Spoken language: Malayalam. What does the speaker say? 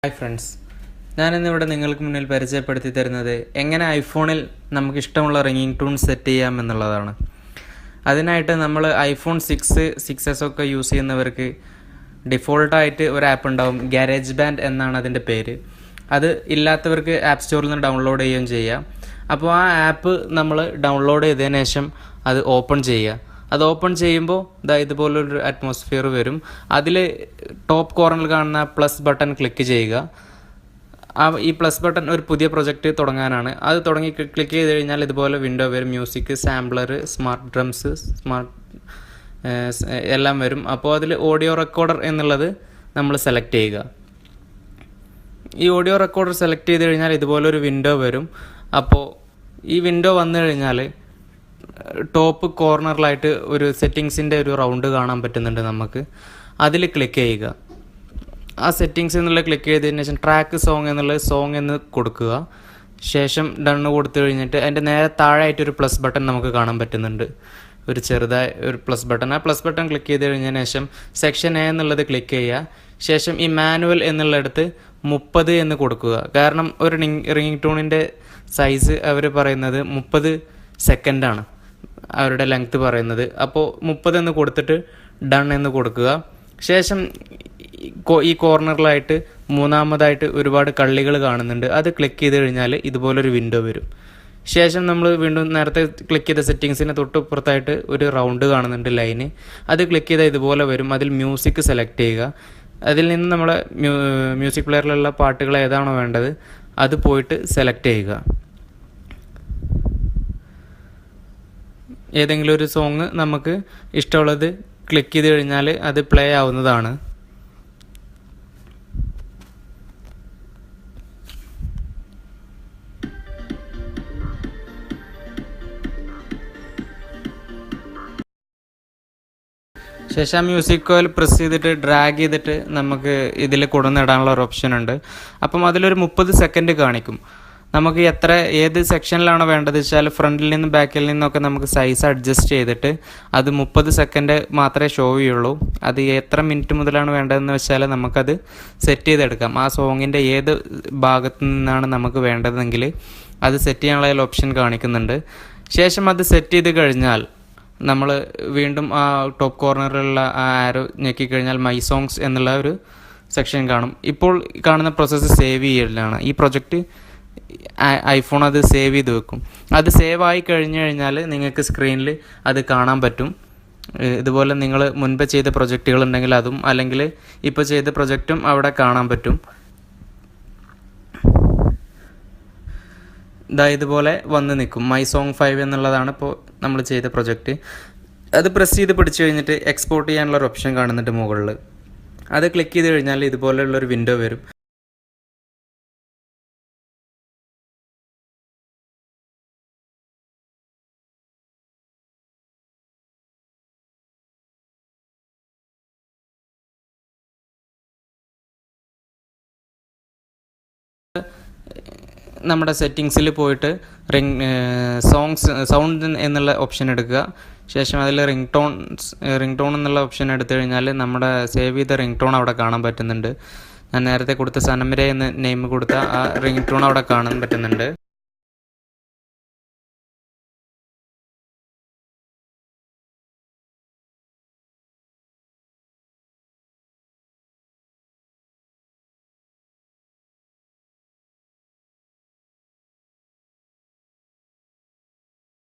ഹായ് ഫ്രണ്ട്സ്, ഞാനിന്നിവിടെ നിങ്ങൾക്ക് മുന്നിൽ പരിചയപ്പെടുത്തി തരുന്നത് എങ്ങനെ ഐഫോണിൽ നമുക്ക് ഇഷ്ടമുള്ള റിംഗിങ് ടൂൺ സെറ്റ് ചെയ്യാം എന്നുള്ളതാണ്. അതിനായിട്ട് നമ്മൾ ഐഫോൺ 6s ഒക്കെ യൂസ് ചെയ്യുന്നവർക്ക് ഡിഫോൾട്ടായിട്ട് ഒരു ആപ്പ് ഉണ്ടാവും, ഗാരേജ് ബാൻഡ് എന്നാണ് അതിൻ്റെ പേര്. അത് ഇല്ലാത്തവർക്ക് ആപ്പ് സ്റ്റോറിൽ നിന്ന് ഡൗൺലോഡ് ചെയ്യുകയും ചെയ്യാം. അപ്പോൾ ആ ആപ്പ് നമ്മൾ ഡൗൺലോഡ് ചെയ്തതിന് ശേഷം അത് ഓപ്പൺ ചെയ്യുക. അത് ഓപ്പൺ ചെയ്യുമ്പോൾ ഇതുപോലൊരു അറ്റ്മോസ്ഫിയർ വരും. അതിൽ ടോപ്പ് കോർണറിൽ കാണുന്ന പ്ലസ് ബട്ടൺ ക്ലിക്ക് ചെയ്യുക. ഈ പ്ലസ് ബട്ടൺ ഒരു പുതിയ പ്രൊജക്റ്റ് തുടങ്ങാനാണ്. അത് തുടങ്ങി ക്ലിക്ക് ചെയ്ത് കഴിഞ്ഞാൽ ഇതുപോലെ വിൻഡോ വരും. മ്യൂസിക്, സാമ്പിളർ, സ്മാർട്ട് ഡ്രംസ്, എല്ലാം വരും. അപ്പോൾ അതിൽ ഓഡിയോ റെക്കോർഡർ എന്നുള്ളത് നമ്മൾ സെലക്ട് ചെയ്യുക. ഈ ഓഡിയോ റെക്കോർഡർ സെലക്ട് ചെയ്ത് കഴിഞ്ഞാൽ ഇതുപോലൊരു വിൻഡോ വരും. അപ്പോൾ ഈ വിൻഡോ വന്നു കഴിഞ്ഞാൽ ടോപ്പ് കോർണറിലായിട്ട് ഒരു സെറ്റിങ്സിൻ്റെ ഒരു റൗണ്ട് കാണാൻ പറ്റുന്നുണ്ട് നമുക്ക്. അതിൽ ക്ലിക്ക് ചെയ്യുക. ആ സെറ്റിങ്സ് എന്നുള്ള ക്ലിക്ക് ചെയ്തതിന് ശേഷം ട്രാക്ക് സോങ് എന്നുള്ള സോങ് എന്ന് കൊടുക്കുക. ശേഷം ഡണ്ണ് കൊടുത്തു കഴിഞ്ഞിട്ട് അതിൻ്റെ നേരെ താഴെയായിട്ടൊരു പ്ലസ് ബട്ടൺ നമുക്ക് കാണാൻ പറ്റുന്നുണ്ട്, ഒരു ചെറുതായ ഒരു പ്ലസ് ബട്ടൺ. ആ പ്ലസ് ബട്ടൺ ക്ലിക്ക് ചെയ്ത് കഴിഞ്ഞതിന് ശേഷം സെക്ഷൻ എ എന്നുള്ളത് ക്ലിക്ക് ചെയ്യുക. ശേഷം ഈ മാനുവൽ എന്നുള്ളിടത്ത് 30 എന്ന് കൊടുക്കുക. കാരണം ഒരു റിംഗ് ടൂണിൻ്റെ സൈസ് അവർ പറയുന്നത് 30 സെക്കൻഡാണ് അവരുടെ ലെങ്ത്ത് പറയുന്നത്. അപ്പോൾ 30 എന്ന് കൊടുത്തിട്ട് ഡൺ എന്ന് കൊടുക്കുക. ശേഷം ഈ കോർണറിലായിട്ട് മൂന്നാമതായിട്ട് ഒരുപാട് കള്ളികൾ കാണുന്നുണ്ട്. അത് ക്ലിക്ക് ചെയ്ത് കഴിഞ്ഞാൽ ഇതുപോലൊരു വിൻഡോ വരും. ശേഷം നമ്മൾ വീണ്ടും നേരത്തെ ക്ലിക്ക് ചെയ്ത സെറ്റിങ്സിന് തൊട്ടുപുറത്തായിട്ട് ഒരു റൗണ്ട് കാണുന്നുണ്ട്, ലൈന്. അത് ക്ലിക്ക് ചെയ്താൽ ഇതുപോലെ വരും. അതിൽ മ്യൂസിക് സെലക്ട് ചെയ്യുക. അതിൽ നിന്ന് നമ്മളെ മ്യൂസിക് പ്ലെയറിലുള്ള പാട്ടുകൾ ഏതാണോ വേണ്ടത് അത് പോയിട്ട് സെലക്ട് ചെയ്യുക. ഏതെങ്കിലും ഒരു സോങ് നമുക്ക് ഇഷ്ടമുള്ളത് ക്ലിക്ക് ചെയ്ത് കഴിഞ്ഞാൽ അത് പ്ലേ ആവുന്നതാണ്. ശേഷം ആ മ്യൂസിക് കോയിൽ പ്രസ് ചെയ്തിട്ട് ഡ്രാഗ് ചെയ്തിട്ട് നമുക്ക് ഇതിൽ കൊണ്ടുവന്നിടാനുള്ള ഒരു ഓപ്ഷൻ ഉണ്ട്. അപ്പം അതിലൊരു 30 സെക്കൻഡ് കാണിക്കും. നമുക്ക് ഏത് സെക്ഷനിലാണോ വേണ്ടത് വെച്ചാൽ ഫ്രണ്ടിൽ നിന്നും ബാക്കിൽ നിന്നൊക്കെ നമുക്ക് സൈസ് അഡ്ജസ്റ്റ് ചെയ്തിട്ട് അത് 30 സെക്കൻഡ് മാത്രമേ ഷോ ചെയ്യുള്ളൂ. അത് എത്ര മിനിറ്റ് മുതലാണ് വേണ്ടതെന്ന് വെച്ചാൽ നമുക്കത് സെറ്റ് ചെയ്തെടുക്കാം. ആ സോങ്ങിൻ്റെ ഏത് ഭാഗത്തു നിന്നാണ് നമുക്ക് വേണ്ടതെങ്കിൽ അത് സെറ്റ് ചെയ്യാനുള്ള ഓപ്ഷൻ കാണിക്കുന്നുണ്ട്. ശേഷം അത് സെറ്റ് ചെയ്ത് കഴിഞ്ഞാൽ നമ്മൾ വീണ്ടും ആ ടോപ്പ് കോർണറിലുള്ള ആ ആരോ ഞെക്കിക്കഴിഞ്ഞാൽ മൈ സോങ്സ് എന്നുള്ള ഒരു സെക്ഷൻ കാണും. ഇപ്പോൾ കാണുന്ന പ്രോസസ്സ് സേവ് ചെയ്യലാണ്. ഈ പ്രൊജക്റ്റ് ഐഫോൺ അത് സേവ് ചെയ്ത് വെക്കും. അത് സേവ് ആയി കഴിഞ്ഞ് കഴിഞ്ഞാൽ നിങ്ങൾക്ക് സ്ക്രീനിൽ അത് കാണാൻ പറ്റും. ഇതുപോലെ നിങ്ങൾ മുൻപ് ചെയ്ത പ്രൊജക്റ്റുകൾ ഉണ്ടെങ്കിൽ അതും, അല്ലെങ്കിൽ ഇപ്പോൾ ചെയ്ത പ്രൊജക്റ്റും അവിടെ കാണാൻ പറ്റും. ഇതുപോലെ വന്ന് നിൽക്കും. മൈ സോങ് 5 എന്നുള്ളതാണ് ഇപ്പോൾ നമ്മൾ ചെയ്ത പ്രൊജക്റ്റ്. അത് പ്രസ് ചെയ്ത് പിടിച്ചു കഴിഞ്ഞിട്ട് എക്സ്പോർട്ട് ചെയ്യാനുള്ളൊരു ഓപ്ഷൻ കാണുന്നുണ്ട് മുകളിൽ. അത് ക്ലിക്ക് ചെയ്ത് കഴിഞ്ഞാൽ ഇതുപോലെയുള്ളൊരു വിൻഡോ വരും. നമ്മുടെ സെറ്റിങ്സിൽ പോയിട്ട് സൗണ്ട് എന്നുള്ള ഓപ്ഷൻ എടുക്കുക. ശേഷം അതിൽ റിംഗ് ടോൺ എന്നുള്ള ഓപ്ഷൻ എടുത്തു കഴിഞ്ഞാൽ നമ്മുടെ സേവ് ചെയ്ത റിംഗ് ടോൺ അവിടെ കാണാൻ പറ്റുന്നുണ്ട്. ഞാൻ നേരത്തെ കൊടുത്ത സനമരെ എന്ന് നെയിം കൊടുത്ത ആ റിംഗ് ടോൺ അവിടെ കാണാൻ പറ്റുന്നുണ്ട്.